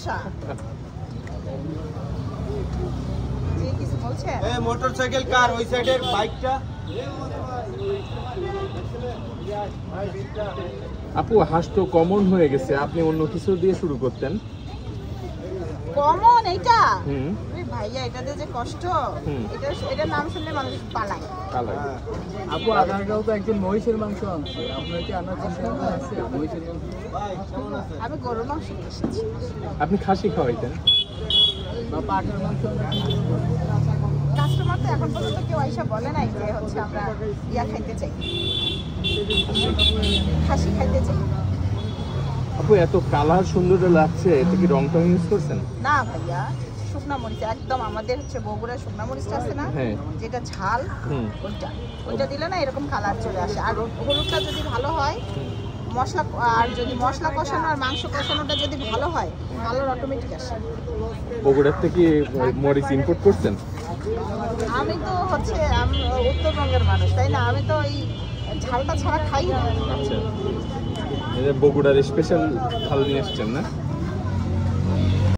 সমস্যা? কিছু বলছেন? মোটরসাইকেল কার ওই সাইডের বাইকটা। আপু হাঁস তো কমন হয়ে গেছে, আপনি অন্য কিছু দিয়ে শুরু করতেন। কমন এইটা? হুম। ভাইয়া এটাতে যে কষ্ট, এটার নাম শুনলে মানুষ পালায়। আপু আগারগাঁও তো একজন মহিষের মাংস আনছে, আপনার কি আনার চেষ্টা আছে মহিষের মাংস? আমি গরুর মাংস নিয়ে এসেছি। আপনি খাসি খাওয়াইতেন বা পাঠার মাংস? কাস্টমার তো এখন পর্যন্ত কেউ আইসা বলে নাই যে হচ্ছে আমরা ইয়া খাইতে চাই, খাসি খাইতে চাই। আপু এত কালার সুন্দর লাগছে, এটা কি রং টং ইউজ করছেন? না ভাইয়া, শুকনা মরিচ একদম আমাদের হচ্ছে বগুড়ার শুকনা মরিচটা আছে না, হ্যাঁ। যেটা ঝাল, ওইটা দিলে না এরকম কালার চলে আসে। আর হলুদটা যদি ভালো হয়, মশলা আর যদি মশলা কষানো আর মাংস কষানোটা যদি ভালো হয়, কালার অটোমেটিক আসে। বগুড়ার থেকে মরিচ ইম্পোর্ট করছেন? আমি তো হচ্ছে আমি উত্তরবঙ্গের মানুষ, তাই না? আমি তো এই ঝালটা ছাড়া খাই না। আচ্ছা, বগুড়ার স্পেশাল ঝাল নিয়ে এসছেন না?